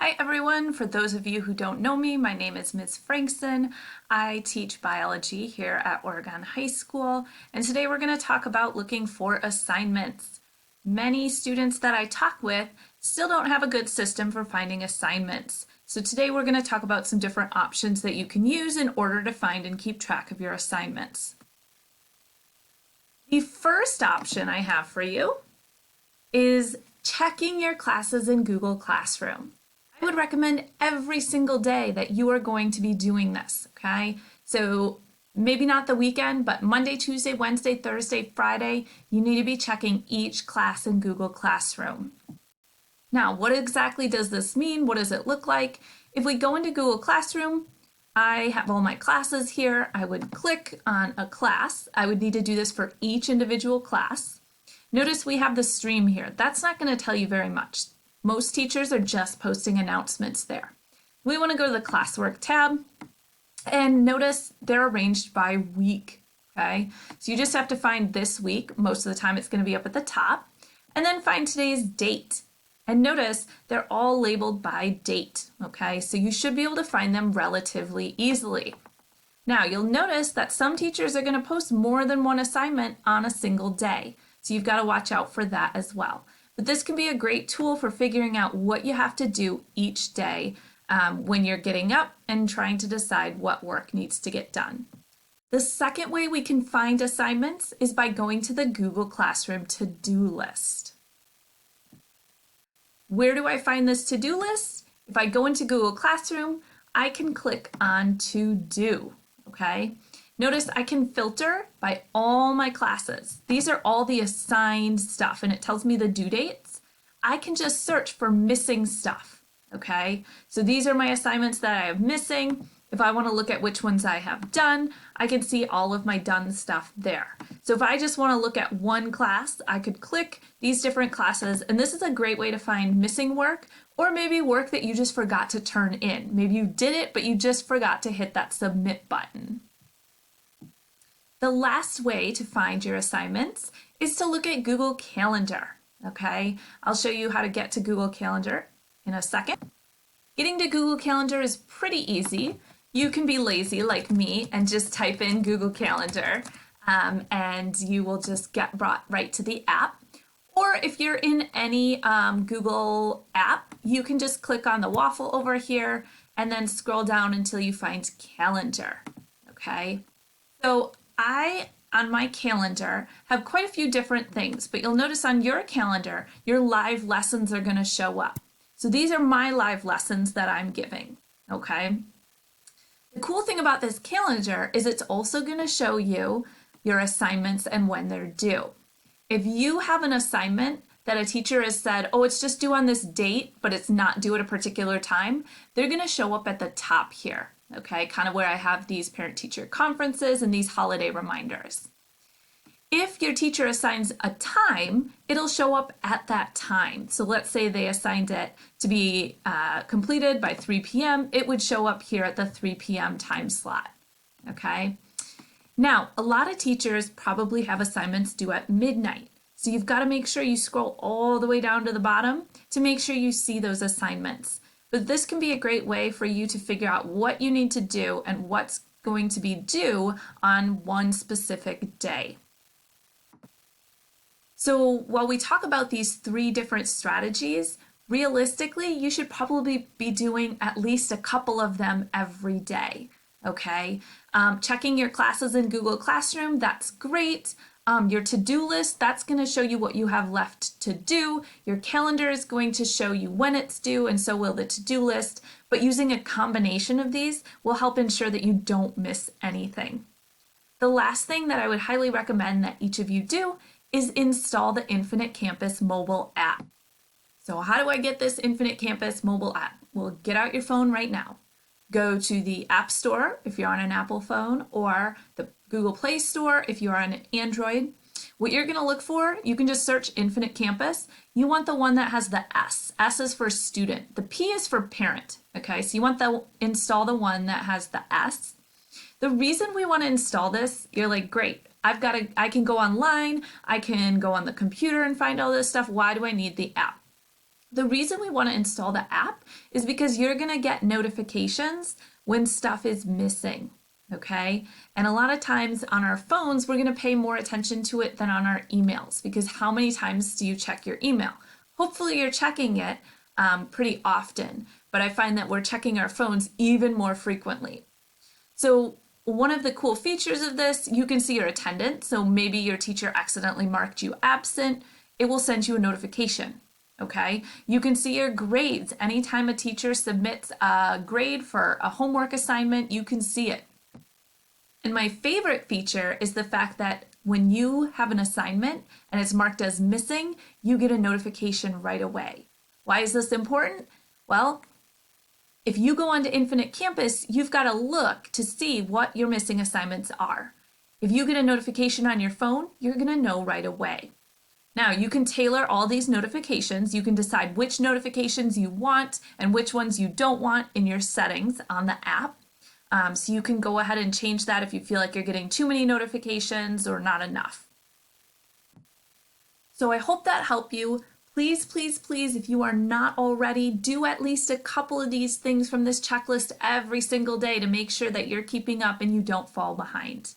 Hi everyone, for those of you who don't know me, my name is Ms. Frankson. I teach biology here at Oregon High School, and today we're going to talk about looking for assignments. Many students that I talk with still don't have a good system for finding assignments. So today we're going to talk about some different options that you can use in order to find and keep track of your assignments. The first option I have for you is checking your classes in Google Classroom. I would recommend every single day that you are going to be doing this, okay? So maybe not the weekend, but Monday, Tuesday, Wednesday, Thursday, Friday, you need to be checking each class in Google Classroom. Now, what exactly does this mean? What does it look like? If we go into Google Classroom, I have all my classes here. I would click on a class. I would need to do this for each individual class. Notice we have the stream here. That's not going to tell you very much. Most teachers are just posting announcements there. We want to go to the classwork tab and notice they're arranged by week, okay? So you just have to find this week. Most of the time it's going to be up at the top, and then find today's date. And notice they're all labeled by date, okay? So you should be able to find them relatively easily. Now you'll notice that some teachers are going to post more than one assignment on a single day. So you've got to watch out for that as well. But this can be a great tool for figuring out what you have to do each day when you're getting up and trying to decide what work needs to get done. The second way we can find assignments is by going to the Google Classroom to-do list. Where do I find this to-do list? If I go into Google Classroom, I can click on To Do, okay? Notice I can filter by all my classes. These are all the assigned stuff, and it tells me the due dates. I can just search for missing stuff, okay? So these are my assignments that I have missing. If I want to look at which ones I have done, I can see all of my done stuff there. So if I just want to look at one class, I could click these different classes, and this is a great way to find missing work, or maybe work that you just forgot to turn in. Maybe you did it, but you just forgot to hit that submit button. The last way to find your assignments is to look at Google Calendar, okay? I'll show you how to get to Google Calendar in a second. Getting to Google Calendar is pretty easy. You can be lazy like me and just type in Google Calendar and you will just get brought right to the app. Or if you're in any Google app, you can just click on the waffle over here and then scroll down until you find Calendar, okay? So I, on my calendar, have quite a few different things, but you'll notice on your calendar, your live lessons are going to show up. So these are my live lessons that I'm giving, okay? The cool thing about this calendar is it's also going to show you your assignments and when they're due. If you have an assignment that a teacher has said, oh, it's just due on this date, but it's not due at a particular time, they're going to show up at the top here. Okay, kind of where I have these parent-teacher conferences and these holiday reminders. If your teacher assigns a time, it'll show up at that time. So let's say they assigned it to be completed by 3 p.m. It would show up here at the 3 p.m. time slot. Okay. Now, a lot of teachers probably have assignments due at midnight. So you've got to make sure you scroll all the way down to the bottom to make sure you see those assignments. But this can be a great way for you to figure out what you need to do and what's going to be due on one specific day. So while we talk about these 3 different strategies, realistically, you should probably be doing at least a couple of them every day, okay? Checking your classes in Google Classroom, that's great. Your to-do list, that's going to show you what you have left to do. Your calendar is going to show you when it's due, and so will the to-do list. But using a combination of these will help ensure that you don't miss anything. The last thing that I would highly recommend that each of you do is install the Infinite Campus mobile app. So how do I get this Infinite Campus mobile app? Well, get out your phone right now. Go to the App Store if you're on an Apple phone, or the Google Play Store if you're on an Android. What you're going to look for, you can just search Infinite Campus. You want the one that has the S. S is for student. The P is for parent. Okay, so you want to install the one that has the S. The reason we want to install this, you're like, great, I can go online, I can go on the computer and find all this stuff. Why do I need the app? The reason we want to install the app app is because you're going to get notifications when stuff is missing. Okay, and a lot of times on our phones, we're going to pay more attention to it than on our emails, because how many times do you check your email? Hopefully you're checking it pretty often, but I find that we're checking our phones even more frequently. So one of the cool features of this, you can see your attendance. So maybe your teacher accidentally marked you absent, it will send you a notification. Okay, you can see your grades. Anytime a teacher submits a grade for a homework assignment, you can see it. And my favorite feature is the fact that when you have an assignment and it's marked as missing, you get a notification right away. Why is this important? Well, if you go onto Infinite Campus, you've got to look to see what your missing assignments are. If you get a notification on your phone, you're going to know right away. Now, you can tailor all these notifications. You can decide which notifications you want and which ones you don't want in your settings on the app. So you can go ahead and change that if you feel like you're getting too many notifications or not enough. So I hope that helped you. Please, please, please, if you are not already, do at least a couple of these things from this checklist every single day to make sure that you're keeping up and you don't fall behind.